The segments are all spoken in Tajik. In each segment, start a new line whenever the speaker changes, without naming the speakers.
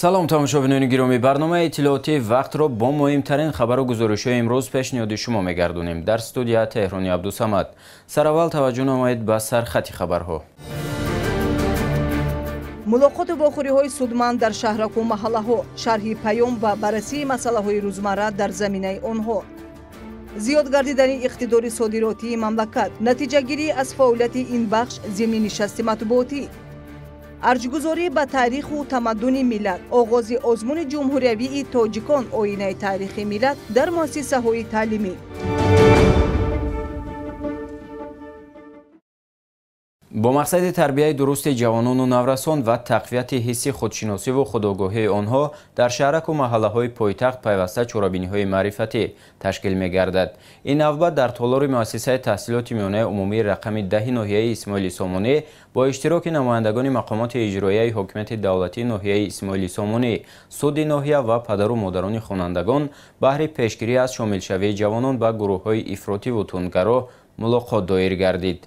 салом тамошобинони гиромӣ, барномаи иттилооти вақтро бо муҳимтарин хабару гузоришҳои имрӯз пешниҳоди шумо мегардонем. Дар студия Теҳрони Абдусамад. Сараввал таваҷҷӯҳ намоед ба сархати хабарҳо.
мулоқоти вохӯриҳои судманд дар шаҳраку маҳаллаҳо, шарҳи паём ва баррасии масъалаҳои рӯзмарра дар заминаи онҳо. зиёд гардидани иқтидори содиротии мамлакат, натиҷагирӣ аз фаъолияти ин бахш зимни нишасти матбуотӣ. арҷгузорӣ ба таъриху тамаддуни миллат, оғози озмуни ҷумҳуриявии тоҷикон, оинаи таърихи миллат дар муассисаҳои таълимӣ.
бо мақсади тарбияи дурусти ҷавонону наврасон ва тақвияти ҳисси худшиносиву худогоҳии онҳо дар шаҳраку маҳаллаҳои пойтахт пайваста чорабиниҳои маърифатӣ ташкил мегардад. Ин навбат дар толори муассисаи таҳсилоти миёнаи умумии рақами 10 ноҳияи Исмоили Сомонӣ бо иштироки намояндагони мақомоти иҷроияи ҳокимияти давлатии ноҳияи Исмоили Сомонӣ, суди ноҳия ва падару модарони хонандагон баҳри пешгирӣ аз шомилшавии ҷавонон ба гурӯҳҳои ифротиву тунгаро мулоқот доир гардид.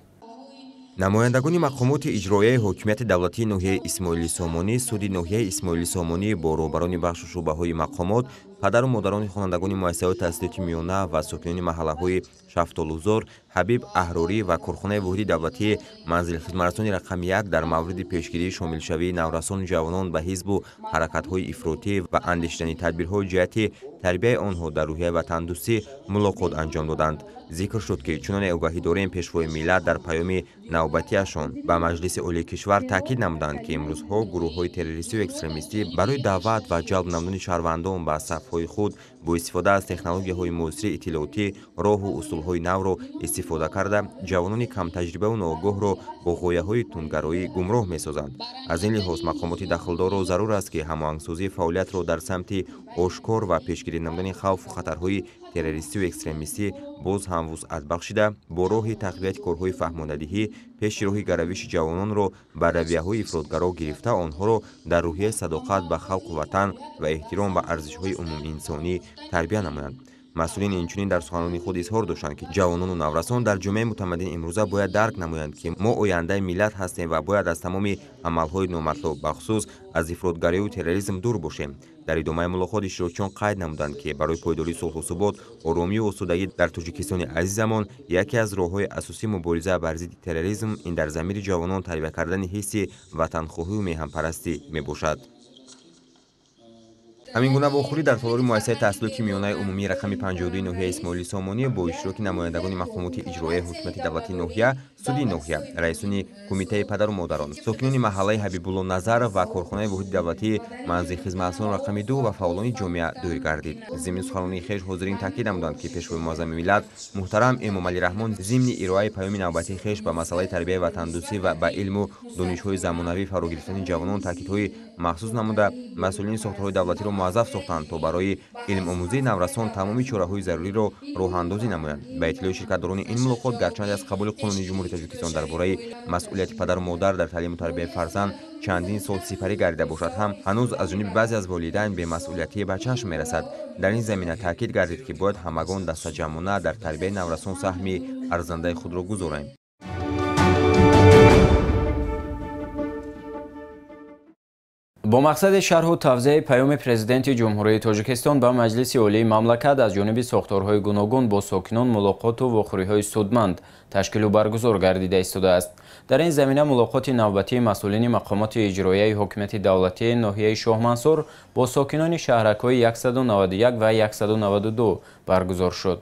намояндагони мақомоти иҷроияи ҳокимияти давлатии ноҳияи Исмоили Сомонӣ, суди ноҳияи Исмоили Сомонӣ бо роҳбарони бахшу шуъбаҳои мақомот, падару модарони хонандагони муассисаҳои таҳсилоти миёна ва сокинони маҳаллаҳои Шафтолузор, Ҳабиб Аҳрорӣ ва корхонаи воҳиди давлатии манзилхизматрасони рақами 1 дар мавриди пешгирии шомилшавии наврасони ҷавонон ба ҳизбу ҳаракатҳои ифротӣ ва андешидани тадбирҳои ҷиҳати тарбияи онҳо дар рӯҳия ва тандурустӣ мулоқот анҷом доданд. зикр шуд, ки чуноне огаҳӣ дорем пешвои миллат дар паёми навбатиашон ба Маҷлиси олии кишвар таъкид намуданд, ки имрӯзҳо гурӯҳҳои террористию экстремистӣ барои даъват ва ҷалб намудани шаҳрвандон ба сафҳои худ бо истифода аз технологияҳои муосири иттилоотӣ, роҳу усулҳои навро истифода карда, ҷавонони камтаҷрибаву ноогоҳро бо ғояҳои тунгароӣ гумроҳ месозанд. аз ин лиҳоз мақомоти дахлдорро зарур аст, ки ҳамоҳангсозии фаъолиятро дар самти ошкор ва пешгирӣ намудани хавфу хатарҳои террористию экстремистӣ боз ҳам вусъат бахшида, бо роҳи тақвияти корҳои фаҳмондадиҳӣ пеши роҳи гаравиши ҷавононро ба равияҳои ифротгаро гирифта, онҳоро дар рӯҳияи садоқат ба халқу ватан ва эҳтиром ба арзишҳои умумиинсонӣ тарбия намоянд. масъулин инчунин дар суханони худ изҳор доштанд, ки ҷавонону наврасон дар ҷомеаи мутамаддини имрӯза бояд дарк намоянд, ки мо ояндаи миллат ҳастем ва бояд аз тамоми амалҳои номатлуб, бахусус аз ифротгарию терроризм дур бошем. дар идомаи мулоқот иштирокчиён қайд намуданд, ки барои пойдории сулҳу субот, оромию осудагӣ дар Тоҷикистони азизамон яке аз роҳҳои асосии мубориза бар зидди терроризм ин дар замири ҷавонон тарбия кардани ҳисси ватанхоҳиву меҳанпарастӣ мебошад. ҳамин гуна вохӯрӣ дар толори муассисаи таҳсилоти миёнаи умумии рақами 52 ноҳияи Исмоили Сомонӣ бо иштироки намояндагони мақомоти иҷроияи ҳокимияти давлатии ноҳия, суди ноҳия, раисони кумитаи падару модарон, сокинони маҳаллаи Ҳабибулло Назаров ва корхонаи воҳиди давлатии манзилхизматрасони рақами 2 ва фаъолони ҷомеа доир гардид. зимни суханони хеш ҳозирин таъкид намуданд, ки пешвои муаззами миллат муҳтарам Эмомалӣ Раҳмон зимни ироаи паёми навбатии хеш ба масъалаи тарбияи ватандӯстӣ ва ба илму донишҳои замонавӣ фаро гирифтани ҷавонон таъкидҳои махсус намуда, масъулини сохторҳои давлатиро муаззаф сохтанд, то барои илмомӯзии наврасон тамоми чораҳои заруриро роҳандозӣ намоянд. ба иттилои ширкатдорони ин мулоқот, гарчанде аз қабули қонуни ҷумҳурии Тоҷикистон дар бораи масъулияти падару модар дар таълиму тарбияи фарзанд чандин сол сипарӣ гардида бошад ҳам, ҳанӯз аз ҷониби баъзе аз волидайн бемасъулиятӣ ба чашм мерасад. дар ин замина таъкид гардид, ки бояд ҳамагон дастаҷамона дар тарбияи наврасон саҳми арзандаи худро гузорем.
бо мақсади шарҳу тавзеҳи паёми президенти ҷумҳурии Тоҷикистон ба Маҷлиси олии мамлакат аз ҷониби сохторҳои гуногун бо сокинон мулоқоту вохӯриҳои судманд ташкилу баргузор гардида истодааст. дар ин замина мулоқоти навбатии масъулини мақомоти иҷроияи ҳокимияти давлатии ноҳияи Шоҳмансур бо сокинони шаҳракҳои 191 ва 192 баргузор шуд.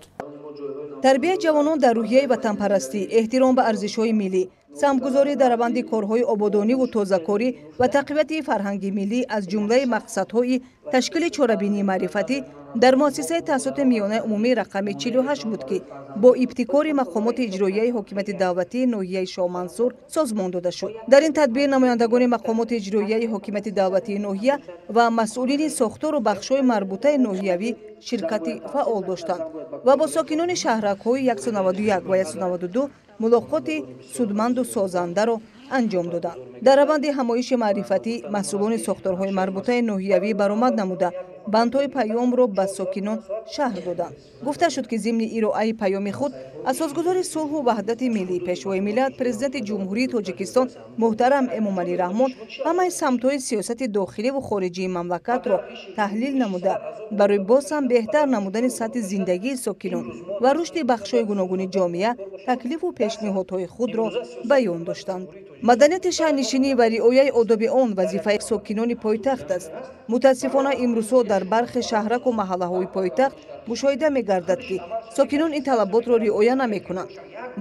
тарбияи ҷавонон дар рӯҳияи ватанпарастӣ, эҳтиром ба арзишҳои миллӣ, самгузорӣ дар раванди корҳои ободониву тозакорӣ ва тақвияти фарҳанги миллӣ аз ҷумлаи мақсадҳои ташкили чорабинии маърифатӣ дар муассисаи таҳсилоти миёнаи умумии рақами 48 буд, ки бо ибтикори мақомоти иҷроияи ҳокимияти давлатии ноҳияи Шоҳмансур созмон дода шуд. дар ин тадбир намояндагони мақомоти иҷроияи ҳокимияти давлатии ноҳия ва масъулини сохтору бахшҳои марбутаи ноҳиявӣ ширкати фаъол доштанд ва бо сокинони шаҳракҳои 191 ва 192 мулоқоти судманду созандаро анҷом доданд. дар раванди ҳамоиши маърифатӣ масъулони сохторҳои марбутаи ноҳиявӣ баромад намуда бандҳои паёмро ба сокинон шаҳр доданд. гуфта шуд ки зимни ироаи паёми худ асосгузори сулҳу ваҳдати миллӣ пешвои миллат президенти ҷумҳурии тоҷикистон муҳтарам эмомалӣ раҳмон ҳамаи самтҳои сиёсати дохиливу хориҷии мамлакатро таҳлил намуда барои боз ҳам беҳтар намудани сатҳи зиндагии сокинон ва рушди бахшҳои гуногуни ҷомеа таклифу пешниҳодҳои худро баён доштанд. маданияти шаҳрнишинӣ ва риояи одоби он вазифаи сокинони пойтахт аст. мутаассифона имрӯзҳо дар бархи шаҳраку маҳаллаҳои пойтахт мушоҳида мегардад ки сокинон ин талаботро риоя намекунанд.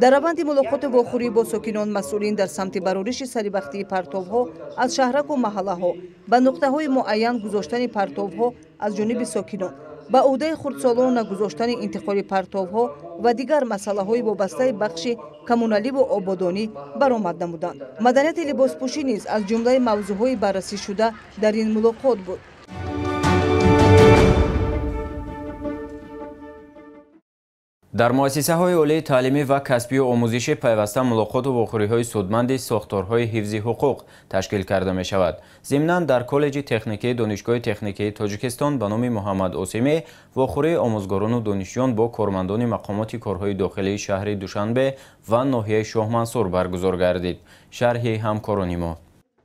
дар раванди мулоқоти вохӯрӣ бо сокинон масъулин дар самти барориши саривақтии партовҳо аз шаҳраку маҳаллаҳо ба нуқтаҳои муайян гузоштани партовҳо аз ҷониби сокинон, ба ӯҳдаи хурдсолон нагузоштани интиқоли партовҳо ва дигар масъалаҳои вобастаи бахши коммуналиву ободонӣ баромад намуданд. маданияти либоспӯшӣ низ аз ҷумлаи мавзӯъҳои баррасишуда дар ин мулоқот буд.
дар муассисаҳои олии таълимӣ ва касбию омӯзишӣ пайваста мулоқоту вохӯриҳои судманди сохторҳои ҳифзи ҳуқуқ ташкил карда мешавад. зимнан дар коллеҷи техникии донишгоҳи техникии тоҷикистон ба номи муҳаммад осимӣ вохӯрии омӯзгорону донишҷӯён бо кормандони мақомоти корҳои дохилии шаҳри душанбе ва ноҳияи шоҳмансур баргузор гардид. шарҳи ҳамкорони мо.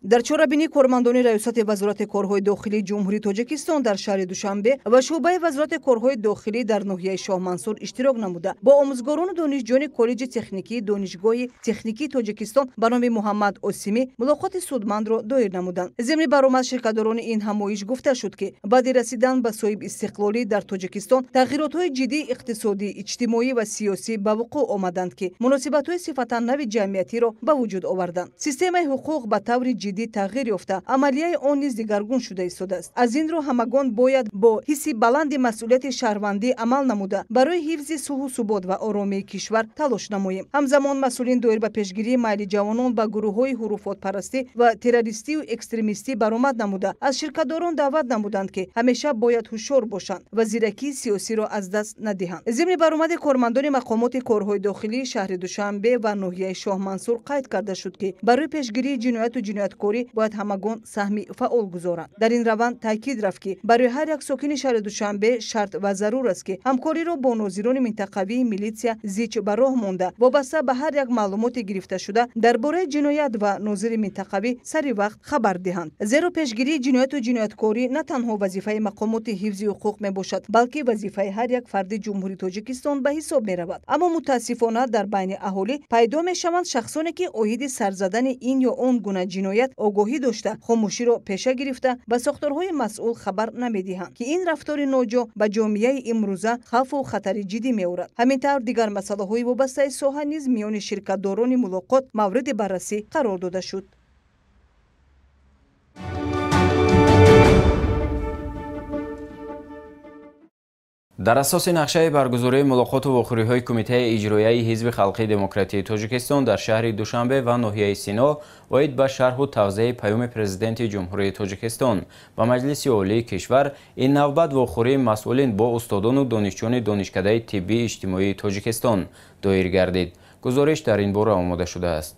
дар чорабинии кормандони раёсати вазорати корҳои дохилии ҷумҳурии тоҷикистон дар шаҳри душанбе ва шуъбаи вазорати корҳои дохилӣ дар ноҳияи шоҳмансур иштирок намуда бо омӯзгорону донишҷӯёни коллеҷи техникии донишгоҳи техникии тоҷикистон ба номи муҳаммад осимӣ мулоқоти судмандро доир намуданд. зимни баромад ширкатдорони ин ҳамоиш гуфта шуд ки баъди расидан ба соҳибистиқлолӣ дар тоҷикистон тағйиротҳои ҷиддии иқтисодӣ, иҷтимоӣ ва сиёсӣ ба вуқӯъ омаданд ки муносибатҳои сифатан нави ҷамъиятиро ба вуҷуд оварданд. системаи ҳуқуқ ба таври ҷиддӣ тағйир ёфта, амалияи он низ дигаргун шуда истодааст. аз ин рӯ ҳамагон бояд бо ҳисси баланди масъулияти шаҳрвандӣ амал намуда барои ҳифзи сулҳу субот ва оромии кишвар талош намоем. ҳамзамон масъулин доир ба пешгирии майли ҷавонон ба гурӯҳҳои ҳуруфотпарастӣ ва террористию экстремистӣ баромад намуда аз ширкатдорон даъват намуданд ки ҳамеша бояд ҳушёр бошанд ва зиракии сиёсиро аз даст надиҳанд. зимни баромади кормандони мақомоти корҳои дохилии шаҳри душанбе ва ноҳияи шоҳмансур қайд карда шуд ки барои пешгирии ҷинояту ҷинояткорӣ бояд ҳамагон саҳми фаъол гузоранд. дар ин раванд таъкид рафт ки барои ҳар як сокини шаҳри душанбе шарт ва зарур аст ки ҳамкориро бо нозирони минтақавии милитсия зич ба роҳ монда вобаста ба ҳар як маълумоти гирифташуда дар бораи ҷиноят ва нозири минтақавӣ сари вақт хабар диҳанд. зеро пешгирии ҷинояту ҷинояткорӣ на танҳо вазифаи мақомоти ҳифзи ҳуқуқ мебошад, балки вазифаи ҳар як фарди ҷумҳурии тоҷикистон ба ҳисоб меравад. аммо мутаассифона дар байни аҳолӣ пайдо мешаванд шахсоне ки оиди сарзадани ин ё он гуна ҷиноят огоҳӣ дошта хомӯширо пеша гирифта ба сохторҳои масъул хабар намедиҳанд ки ин рафтори ноҷо ба ҷомеаи имрӯза хавфу хатари ҷиддӣ меорад. ҳамин тавр дигар масъалаҳои вобастаи соҳа низ миёни ширкатдорони мулоқот мавриди баррасӣ қарор дода шуд.
дар асоси нақшаи баргузории мулоқоту вохӯриҳои кумитаи иҷроияи ҳизби халқии демократии тоҷикистон дар шаҳри душанбе ва ноҳияи сино оид ба шарҳу тавзеҳи паёми президенти ҷумҳурии тоҷикистон ба маҷлиси олии кишвар ин навбат вохӯрии масъулин бо устодону донишҷӯёни донишкадаи тиббии иҷтимоии тоҷикистон доир гардид. гузориш дар ин бора омода шудааст.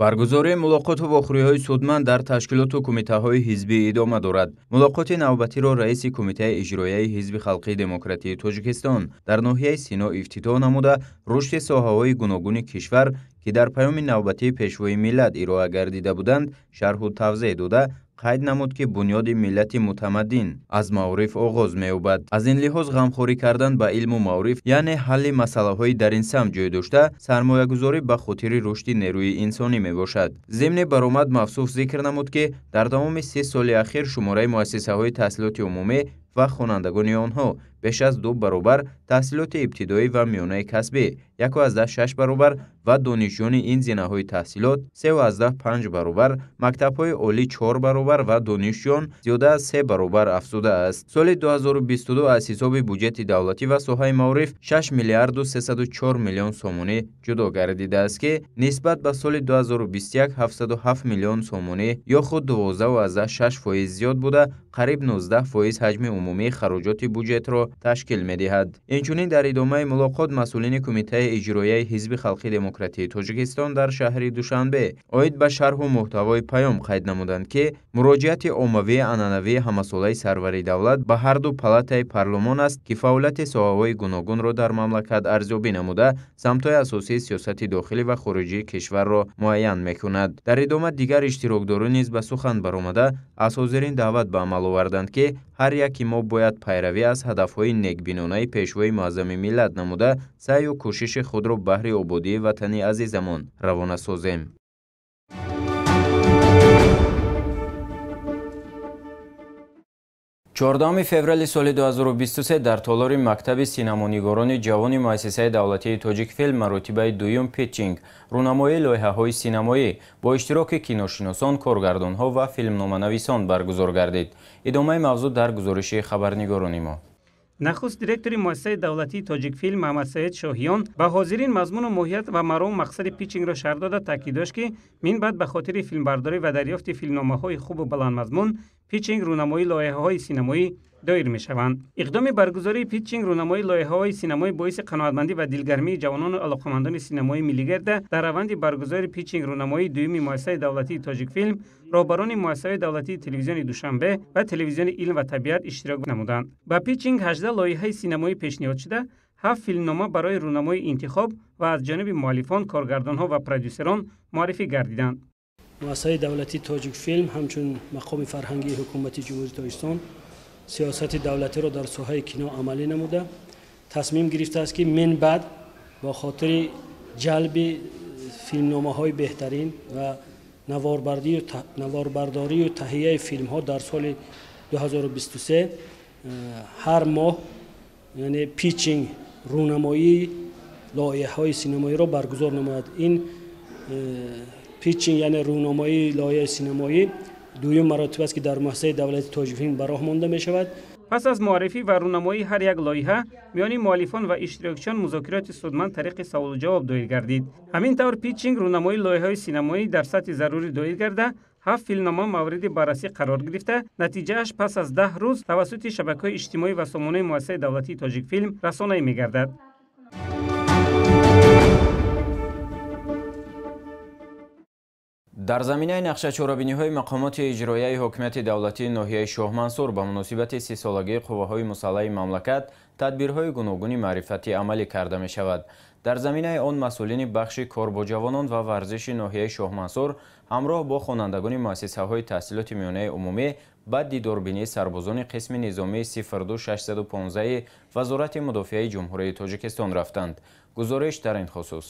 баргузории мулоқоту вохӯриҳои судманд дар ташкилоту кумитаҳои ҳизбӣ идома дорад. мулоқоти навбатиро раиси кумитаи иҷроияи ҳизби халқии демократии тоҷикистон дар ноҳияи сино ифтитоҳ намуда рушди соҳаҳои гуногуни кишвар ки дар паёми навбатии пешвои миллат ироа гардида буданд шарҳу тавзеҳ дода қайд намуд ки бунёди миллати мутамаддин аз маориф оғоз меёбад. аз ин лиҳоз ғамхорӣ кардан ба илму маориф яъне ҳалли масъалаҳои дар ин самт ҷой дошта сармоягузорӣ ба хотири рушди нерӯи инсонӣ мебошад. зимни баромад мавсуф зикр намуд ки дар тамоми 30 соли ахир шумораи муассисаҳои таҳсилоти умумӣ ва хонандагони онҳо беш аз 2 баробар, таҳсилоти ибтидоӣ ва миёнаи касбӣ 1,6 баробар ва донишҷӯёни ин зинаҳои таҳсилот 3,5 баробар, мактабҳои олӣ 4 баробар ва донишҷӯён зиёда аз 3 баробар афзудааст. соли 2022 аз ҳисоби буҷети давлатӣ ва соҳаи маориф 6 миллиарду 304 миллион сомонӣ ҷудо гардидааст ки нисбат ба соли 2021 707 миллион сомонӣ ё худ 12,6% зиёд буда қариб 19% ҳаҷми умумии хароҷоти буҷетро ташкил медиҳад. Инчунин дар идомаи мулоқот масъулини кумитаи иҷроияи ҳизби халқи демократии Тоҷикистон дар шаҳри Душанбе оид ба шарҳу муҳтавои паём қайд намуданд ки муроҷиати оммавии анъанавии ҳамасолаи сарвари давлат ба ҳарду палатаи парлумон аст ки фаъолияти соҳаҳои гуногунро дар мамлакат арзёбӣ намуда самтҳои асосии сиёсати дохилӣ ва хориҷии кишварро муайян мекунад. Дар идома дигар иштирокдорон низ ба сухан баромада аз ҳозирин даъват ба амал оварданд ки ҳар яки мо бояд пайравӣ аз ҳадафҳои некбинонаи пешвои муаззами миллат намуда саъю кӯшиши худро баҳри ободии ватани азизамон равона созем. 14 феврали соли 2023 дар толори мактаби синамонигорони ҷавони муассисаи давлатии Тоҷикфилм маротибаи дуюм питчинг рӯнамоии лоиҳаҳои синамоӣ бо иштироки киношиносон, коргардонҳо ва филмноманависон баргузор гардид. Идомаи мавзӯъ дар гузориши хабарнигорони мо.
нахуст директори муассисаи давлатии Тоҷикфилм Маҳмадсаид Шоҳиён ба ҳозирин мазмуну моҳият ва маром мақсади питчингро шарҳ дода таъкид дошт ки минбаъд ба хотири филмбардорӣ ва дарёфти филмномаҳои хубу баландмазмун питчинг рӯнамоии лоиҳаҳои синамоӣ доир мешаванд. иқдоми баргузории питчинг рӯнамоии лоиҳаҳои синамоӣ боиси қаноатмандӣ ва дилгармии ҷавонону алоқамандони синамоии миллӣ гардида дар раванди баргузори питчинг рӯнамоии дуюми муассисаи давлатии Тоҷикфилм роҳбарони муассисаҳои давлатии телевизиони Душанбе ва телевизиони Илм ва табиат иштирок намуданд. Ба питчинг 18 лоиҳаи синамоӣ пешниҳод шуда 7 филмнома барои рӯнамоии интихоб ва аз ҷониби муаллифон, коргардонҳо ва продюсерон муаррифӣ гардиданд.
муассисаи давлатии Тоҷикфилм ҳамчун мақоми фарҳангии ҳукумати ҷумҳурии Тоҷикистон сиёсати давлатиро дар соҳаи кино амалӣ намуда тасмим гирифтааст ки минбаъд бо хотири ҷалби филмномаҳои беҳтарин ва наворбардорию таҳияи филмҳо дар соли 2023 ҳар моҳ яъне питчинг рӯнамоии лоиҳаҳои синамоиро баргузор намояд. ин питчинг яъне рӯнамоии лоиҳаи синамоӣ дуюм маротиба аст ки дар муассисаи давлати Тоҷикфилм ба роҳ монда мешавад.
пас аз муаррифӣ ва рӯнамоии ҳар як лоиҳа миёни муаллифон ва иштирокчиён музокироти судманд тариқи саволу ҷавоб доир гардид. ҳамин тавр питчинг рӯнамоии лоиҳаҳои синамоӣ дар сатҳи зарурӣ доир гарда 7 филмнома мавриди баррасӣ қарор гирифта, натиҷааш пас аз 10 рӯз тавассути шабакаҳои иҷтимоӣ ва сомонаи муассисаи давлатии Тоҷикфилм расонае мегардад.
дар заминаи нақшачорабиниҳои мақомоти иҷроияи ҳокимияти давлатии ноҳияи Шоҳмансур ба муносибати 30-солагии қувваҳои мусаллаҳи мамлакат тадбирҳои гуногуни маърифатӣ амалӣ карда мешавад. дар заминаи он масъулини бахши кор бо ҷавонон ва варзиши ноҳияи Шоҳмансур ҳамроҳ бо хонандагони муассисаҳои таҳсилоти миёнаи умумӣ ба дидорбинии сарбозони қисми низомии 02615 вазорати мудофиаи ҷумҳурии Тоҷикистон рафтанд. гузориш дар ин хусус.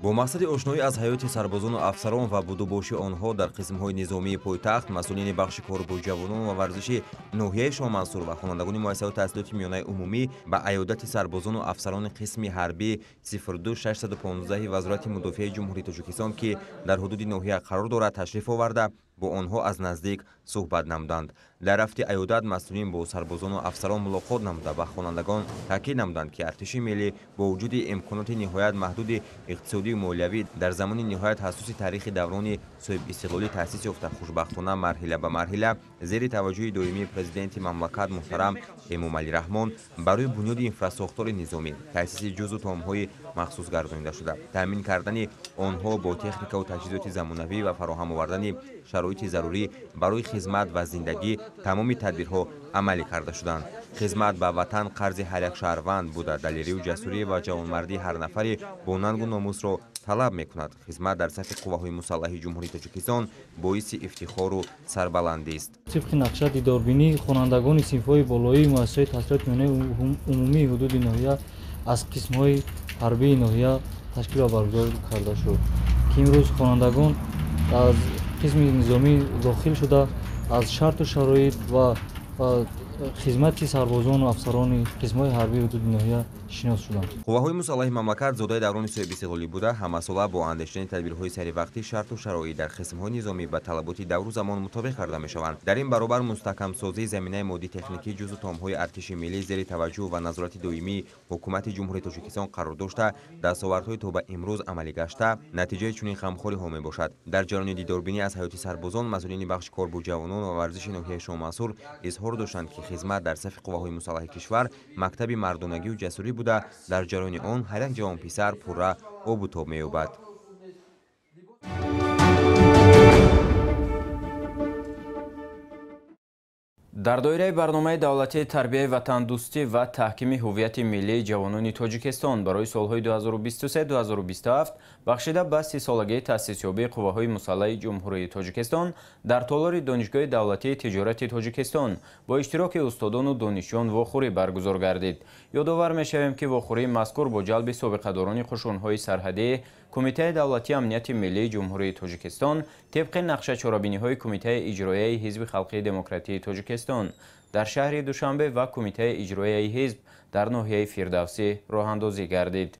бо мақсади ошноӣ аз ҳаёти сарбозону афсарон ва будубоши онҳо дар қисмҳои низомии пойтахт, масъулини бахши корбои ҷавонон ва варзиши ноҳияи Шоҳмансур ва хонандагони муассисаҳои таҳсилоти миёнаи умумӣ ба аёдати сарбозону афсарони қисми ҳарбӣ 02615 вазорати мудофиаи ҷумҳурии Тоҷикистон ки дар ҳудуди ноҳия қарор дорад ташриф оварда бо онҳо аз наздик суҳбат намуданд. дар рафти аёдат масъулин бо сарбозону афсарон мулоқот намуда ба хонандагон таъкид намуданд ки артиши миллӣ бо вуҷуди имконоти ниҳоят маҳдуди иқтисодию молиявӣ дар замони ниҳоят ҳассоси таърихи даврони соҳибистиқлолӣ таъсис ёфта хушбахтона марҳила ба марҳила зери таваҷҷӯҳи доимии президенти мамлакат муҳтарам Эмомалӣ Раҳмон барои бунёди инфраструктураи низомӣ, таъсиси ҷузу томҳои махсус гардонида шуда, таъмин кардани онҳо бо техникаву таҷҳизоти замонавӣ ва фароҳам овардани шароити зарурӣ барои хизмат ва зиндагӣ тамоми тадбирҳо амалӣ карда шуданд. хизмат ба ватан қарзи ҳар як шаҳрванд буда далерию ҷасурӣ ва ҷавонмардии ҳар нафари бо нангу номусро талаб мекунад. хизмат дар сафи қувваҳои мусаллаҳи ҷумҳурии Тоҷикистон боиси ифтихору сарбаландист.
тибқи нақша дидорбинӣ хонандагони синфҳои болоии муассисаҳои таҳсилоти миёнаи умумии ҳудуди ноҳия аз қисмҳои ҳарбии ноҳия ташкил ва баргузор карда шуд ки имрӯз хонандагон аз қисми низомӣ дохил шуда аз шарту шароит ва хизмати сарбозону афсарони қисмҳои ҳарбии ҳудуди ноҳия шинос шуданд.
қувваҳои мусаллаҳи мамлакат зодаи даврони соҳибистиқлолӣ буда ҳамасола бо андештани тадбирҳои саривақтӣ шарту шароит дар қисмҳои низомӣ ба талаботи давру замон мутобиқ карда мешаванд. дар ин баробар мустаҳкамсозии заминаи моддӣ техникӣ ҷузу томҳои артиши миллӣ зери таваҷҷӯҳ ва назорати доимии ҳукумати ҷумҳурии Тоҷикистон қарор дошта дастовардҳои то ба имрӯз амалӣ гашта натиҷаи чунин ғамхориҳо мебошад. дар ҷарони дидорбинӣ аз ҳаёти сарбозон масъулини бахши кор бо ҷавонон ва варзиши ноҳияи Шоҳмансур изҳор доштанд ки хизмат дар сафи қувваҳои мусаллаҳи кишвар мактаби мардонагию ҷасурӣ буда, дар ҷарони он ҳар як ҷавонписар пурра обу тоб меёбад.
дар доираи барномаи давлатии тарбияи ватандӯстӣ ва таҳкими ҳуввияти миллии ҷавонони Тоҷикистон барои солҳои 2023-2027 бахшида ба 30-солагии таъсисёбии қувваҳои мусаллаҳи ҷумҳурии Тоҷикистон дар толори Донишгоҳи давлатии тиҷорати Тоҷикистон бо иштироки устодону донишҷӯён вохӯрӣ баргузор гардид. Ёдовар мешавем, ки вохӯрии мазкур бо ҷалби собиқадорони қушунҳои сарҳадӣ Кумитаи давлатии амнияти миллии ҷумҳурии Тоҷикистон тибқи нақшачорабиниҳои Кумитаи иҷроияи Ҳизби халқии демократии Тоҷикистон дар шаҳри Душанбе ва Кумитаи иҷроияи ҳизб дар ноҳияи Фирдавсӣ роҳандозӣ гардид.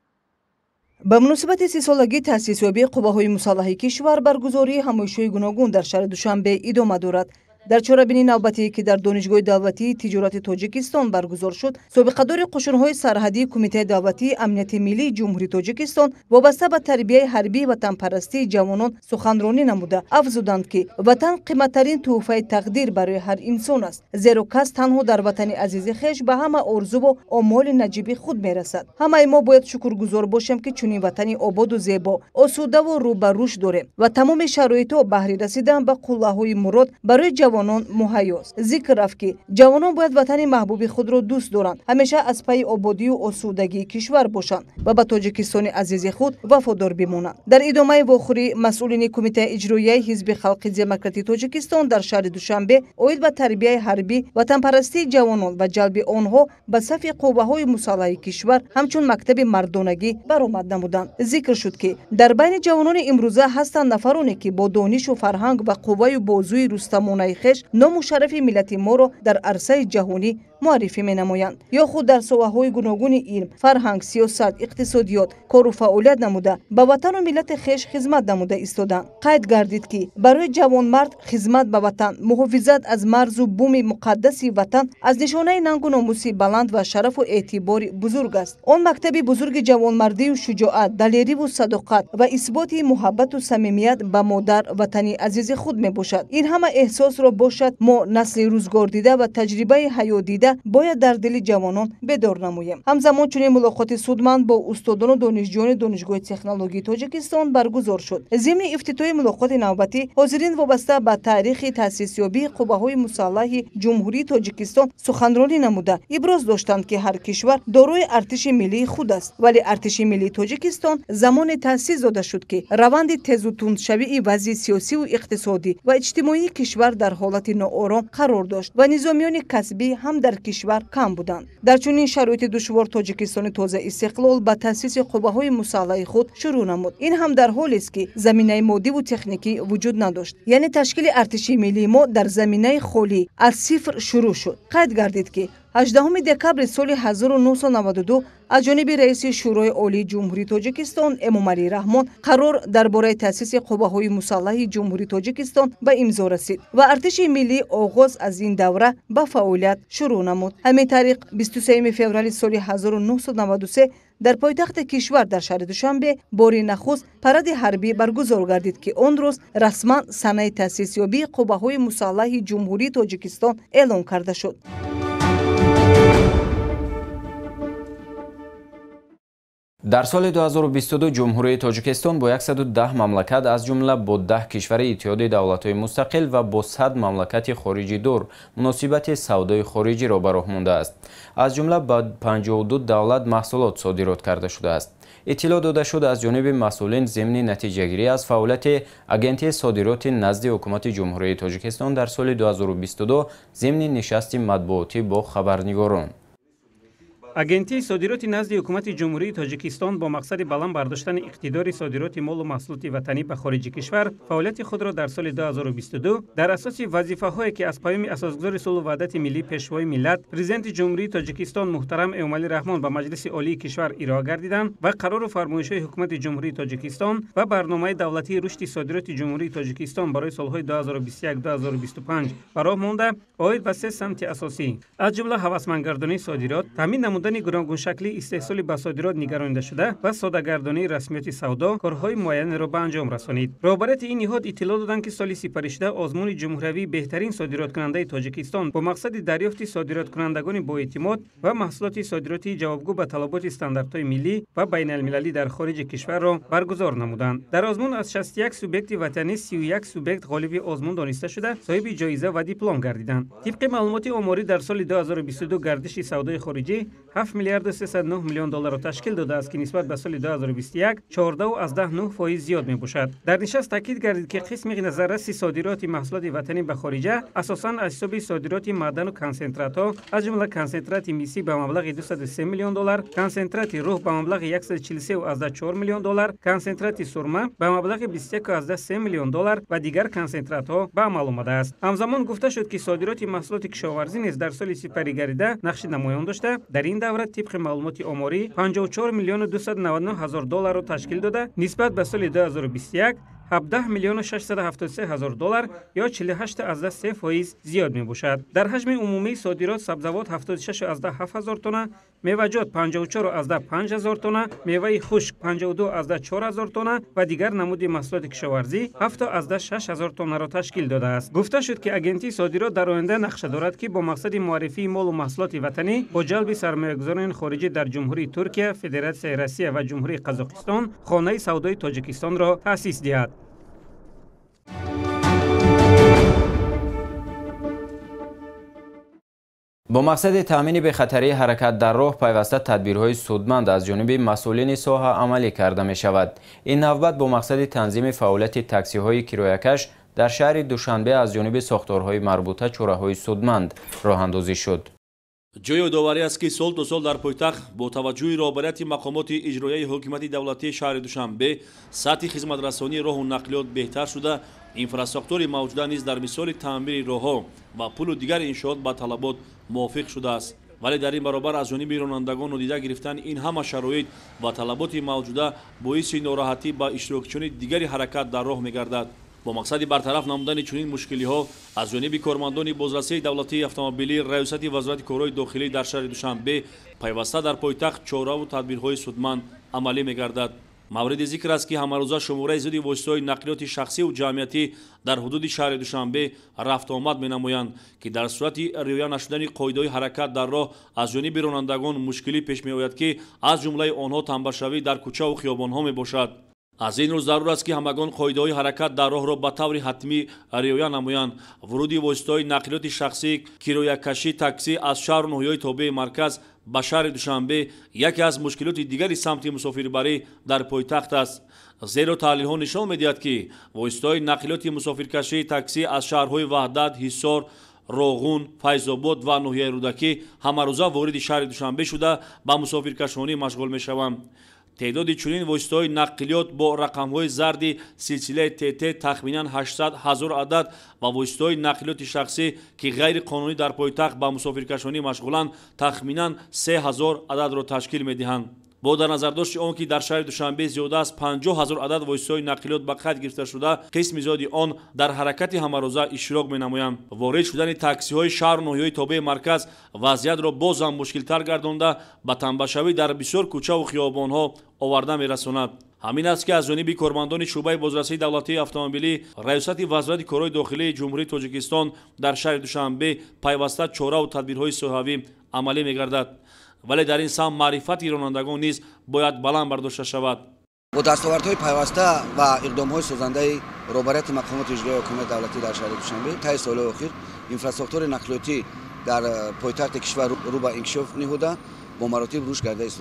ба муносибати 30-солагии таъсисёбии қувваҳои мусаллаҳи кишвар баргузории ҳамоишҳои гуногун дар шаҳри Душанбе идома дорад. дар чорабини навбатие ки дар Донишгоҳи давлатии тиҷорати Тоҷикистон баргузор шуд, собиқадори қушунҳои сарҳадии Кумитаи давлатии амнияти миллии ҷумҳурии Тоҷикистон вобаста ба тарбияи ҳарбии ватанпарастии ҷавонон суханронӣ намуда афзуданд, ки ватан қиматтарин тӯҳфаи тақдир барои ҳар инсон аст, зеро кас танҳо дар ватани азизи хеш ба ҳама орзуву омоли наҷиби худ мерасад. Ҳамаи мо бояд шукргузор бошем, ки чунин ватани ободу зебо, осудаву рӯ ба рушд дорем ва тамоми шароитҳо баҳри расидан ба қуллаҳои мурод барои ҷавонон муҳайёст. Зикр рафт, ки ҷавонон бояд ватани маҳбуби худро дӯст доранд, ҳамеша аз пайи ободию осудагии кишвар бошанд ва ба Тоҷикистони азизи худ вафодор бимонанд. Дар идомаи вохӯрӣ масъулини Кумитаи иҷроияи Ҳизби халқи демократии Тоҷикистон дар шаҳри Душанбе оид ба тарбияи ҳарбӣ, ватанпарастии ҷавонон ва ҷалби онҳо ба сафи қувваҳои мусаллаҳи кишвар ҳамчун мактаби мардонагӣ баромад намуданд. Зикр шуд, ки дар байни ҷавонони имрӯза ҳастанд нафароне, ки бо донишу фарҳанг ва қувваю бозӯи рустамонаи хеш ному шарафи миллати моро дар арсаи ҷаҳонӣ муаррифӣ менамоянд. ё худ дар соҳаҳои гуногуни илм, фарҳанг, сиёсат, иқтисодиёт кору фаъолият намуда ба ватану миллати хеш хизмат намуда истоданд. Қайд гардид, ки барои ҷавонмард хизмат ба ватан, муҳофизат аз марзу буми муқаддаси ватан аз нишонаи нангу номуси баланд ва шарафу эътибори бузург аст. Он мактаби бузурги ҷавонмардию шуҷоат, далериву садоқат ва исботи муҳаббату самимият ба модар ватани азизи худ мебошад. Ин ҳама эҳсосро бошад мо насли рӯзгордида ва таҷрибаи ҳаётдида бояд дар дили ҷавонон бедор намоем. Ҳамзамон чунин мулоқоти судманд бо устодону донишҷӯёни Донишгоҳи технологии Тоҷикистон баргузор шуд. Зимни ифтитоҳи мулоқоти навбатӣ ҳозирин вобаста ба таърихи таъсисёбии қувваҳои мусаллаҳи ҷумҳурии Тоҷикистон суханронӣ намуда иброз доштанд, ки ҳар кишвар дорои артиши миллии худ аст, вале артиши миллии Тоҷикистон замоне таъсис дода шуд, ки раванди тезу тундшавии вазъи сиёсиву иқтисодӣ ва иҷтимоии кишвар дар ҳолати ноором қарор дошт ва низомиёни касбӣ ҳам дар кишвар кам буданд. Дар чунин шароити душвор Тоҷикистони тоза истиқлол ба таъсиси қувваҳои мусаллаҳи худ шурӯъ намуд. Ин ҳам дар ҳолест, ки заминаи моддиву техникӣ вуҷуд надошт, яъне ташкили артиши миллии мо дар заминаи холӣ аз сифр шурӯъ шуд. Қайд гардид, ки 18 декабри соли 1992 аз ҷониби раиси Шӯрои Олии Ҷумҳурии Тоҷикистон Эмомалӣ Раҳмон қарор дар бораи таъсиси қувваҳои мусаллаҳи Ҷумҳурии Тоҷикистон ба имзо расид ва артиши миллӣ оғоз аз ин давра ба фаъолият шурӯъ намуд. Ҳамин тариқ 23 феврали соли 1993 дар пойтахти кишвар дар шаҳри Душанбе бори нахуст паради ҳарбӣ баргузор гардид, ки он рӯз расман санаи таъсисёбии қувваҳои мусаллаҳи Ҷумҳурии Тоҷикистон эълон карда шуд.
дар соли 2022 ҷумҳурии Тоҷикистон бо 110 мамлакат аз ҷумла бо 10 кишвари иттиҳоди давлатҳои мустақил ва бо 100 мамлакати хориҷидор муносибати савдои хориҷиро ба роҳ мондааст. Аз ҷумла ба 52 давлат маҳсулот содирот карда шудааст. иттилоъ дода шуд аз ҷониби масъулин зимни натиҷагирӣ аз фаъолияти агентии содироти назди ҳукумати ҷумҳурии Тоҷикистон дар соли 2022 зимни нишасти матбуотӣ бо хабарнигорон.
агентии содироти назди ҳукумати ҷумҳурии Тоҷикистон бо мақсади баланд бардоштани иқтидори содироти молу маҳсулоти ватанӣ ба хориҷи кишвар фаъолияти худро дар соли 2022 дар асоси вазифаҳое ки аз паёми асосгузори сулҳу ваҳдати миллӣ пешвои миллат Президенти ҷумҳурии Тоҷикистон муҳтарам Эмомалӣ Раҳмон ба Маҷлиси олии кишвар ироа гардиданд ва қарору фармоишҳои ҳукумати ҷумҳурии Тоҷикистон ва барномаи давлатии рушди содироти ҷумҳурии Тоҷикистон барои солҳои 2021-2025 ба роҳ монда оид ба 3 самти асосӣ аз ҷумла ҳавасмандгардонии содирот, таъмин намудани намудани гуногуншаклии истеҳсоли ба содирот нигаронида шуда ва содагардонии расмияти савдо корҳои муайянеро ба анҷом расонид. роҳбарияти ин ниҳод иттилоъ доданд, ки соли сипаришуда озмуни ҷумҳуриявии беҳтарин содироткунандаи Тоҷикистон бо мақсади дарёфти содироткунандагони боэътимод ва маҳсулоти содироти ҷавобгӯ ба талаботи стандартҳои миллӣ ва байналмилалӣ дар хориҷи кишварро баргузор намуданд. Дар озмун аз 61 субъекти ватанӣ 31 субъект ғолиби озмун дониста шуда соҳиби ҷоиза ва диплом гардиданд. тибқи маълумоти оморӣ дар соли 2022 гардиши савдои хориҷӣ 7 миллиард 309 миллион долларро ташкил додааст, ки нисбат ба соли 2021 14.9% зиёд мебошад. дар нишаст таъкид гардид, ки қисми назарраси содироти маҳсулоти ватанӣ ба хориҷа асосан аз ҳисоби содироти маъдану консентратҳо, аз ҷумла консентрати мисӣ ба маблағи 203 миллион доллар, консентрати рӯҳ ба маблағи 143.4 миллион доллар, консентрати сурма ба маблағи 21.3 миллион доллар ва дигар консентратҳо ба амал омадааст. ҳамзамон гуфта шуд, ки содироти маҳсулоти кишоварзӣ низ дар соли сипарӣ гарида нақши намоён дошта, дар ин давра тибқи маълумоти оморӣ 54 миллион 299 ҳазор долларро ташкил дода, нисбат ба соли 2021 17 миллион 673 ҳазор доллар ё 48.3% зиёд мебошад. дар ҳаҷми умумии содирот сабзавот 76.7 ҳазор тонна, меваҷот 54.5 ҳазор тонна, меваи хушк 52.4 ҳазор тонна ва дигар намуди маҳсулоти кишоварзӣ 7.6 ҳазор тоннаро ташкил додааст. гуфта шуд, ки агентии содирот дар оянда нақша дорад, ки бо мақсади муаррифии молу маҳсулоти ватанӣ бо ҷалби сармоягузорини хориҷӣ дар ҷумҳурии Туркия, Федератсияи Россия ва ҷумҳурии Қазоқистон хонаи савдои Тоҷикистонро таъсис диҳад.
бо мақсади таъмини бехатарии ҳаракат дар роҳ пайваста тадбирҳои судманд аз ҷониби масъулини соҳа амалӣ карда мешавад. ин навбат бо мақсади танзими фаъолияти таксиҳои кироякаш дар шаҳри Душанбе аз ҷониби сохторҳои марбута чораҳои судманд роҳандозӣ шуд.
ҷои ёдоварӣ аст, ки сол то сол дар пойтахт бо таваҷҷӯҳи роҳбарияти мақомоти иҷроияи ҳокимияти давлатии шаҳри Душанбе сатҳи хизматрасонии роҳу нақлиёт беҳтар шуда, инфраструктураи мавҷуда низ дар мисоли таъмири роҳҳо ва пулу дигари иншоот ба талабот мувофиқ шудааст. вале дар ин баробар аз ҷониби ронандагон нодида гирифтани ин ҳама шароит ва талаботи мавҷуда боиси нороҳатӣ ба иштирокчиёни дигари ҳаракат дар роҳ мегардад. бо мақсади бартараф намудани чунин мушкилиҳо аз ҷониби кормандони бозрасии давлатии автомобилӣ раёсати вазорати корҳои дохилӣ дар шаҳри Душанбе пайваста дар пойтахт чораву тадбирҳои судманд амалӣ мегардад. мавриди зикр аст, ки ҳамарӯза шумораи зидди воситаҳои нақлиёти шахсиву ҷамъиятӣ дар ҳудуди шаҳри Душанбе рафтуомад менамоянд, ки дар сурати риоя нашудани қоидаҳои ҳаракат дар роҳ аз ҷониби ронандагон мушкилӣ пеш меояд, ки аз ҷумлаи онҳо танбашавӣ дар кӯчаву хиёбонҳо мебошад. аз ин рӯ зарур аст, ки ҳамагон қоидаҳои ҳаракат дар роҳро ба таври ҳатмӣ риоя намоянд. вуруди воситаҳои нақлиёти шахсӣ, кироякашӣ, таксӣ аз шаҳру ноҳияҳои тобеи марказ ба шаҳри Душанбе яке аз мушкилоти дигари самти мусофирбарӣ дар пойтахт аст. зеро таҳлилҳо нишон медиҳад, ки воситаҳои нақлиёти мусофиркашии таксӣ аз шаҳрҳои Ваҳдат, Ҳисор, Роғун, Файзобод ва ноҳияи Рӯдакӣ ҳамарӯза вориди шаҳри Душанбе шуда ба мусофиркашонӣ машғул мешаванд. تعداد چنین واسطه‌های نقلیات با رقم‌های زرد سلسله TT تخمیناً 800,000 عدد و واسطه‌های نقلیات شخصی که غیر قانونی در پایتخت با مسافرکشانی مشغولند تخمیناً 3,000 عدد را تشکیل می‌دهند. با در نظر داشت آن که در شهر دوشنبه زیاده از 50,000 عدد واسطه‌های نقلیات به قید گرفته شده، قسم زیادی آن در حرکت همروزه اشتراک می‌نمایند. وارد شدن تاکسی‌های شهر و ناحیه‌های تابع مرکز وضعیت را باز هم مشکل‌تر گردانده به تنبشوی در بسیار کوچه و خیابان‌ها آورده می‌رساند. همین است که از جانب کارمندان شعبه بازرسی دولتی اتومبیلی ریاست وزارت کارهای داخلی جمهوری تاجیکستان در شهر دوشنبه پیوسته چاره و تدبیرهای صحوی عملی می‌گردد. ولی در این سهم معرفت رانندگان نیز باید بلند برداشته شود.
با دستاوردهای پیوسته و اقدام‌های سازنده رهبریت مقامات اجرایی حکومت دولتی در شهر دوشنبه طی سال‌های اخیر اینفراستراکچور نقلیاتی در پایتخت کشور رو به انکشاف نهوده با مراتب رشد کرده است.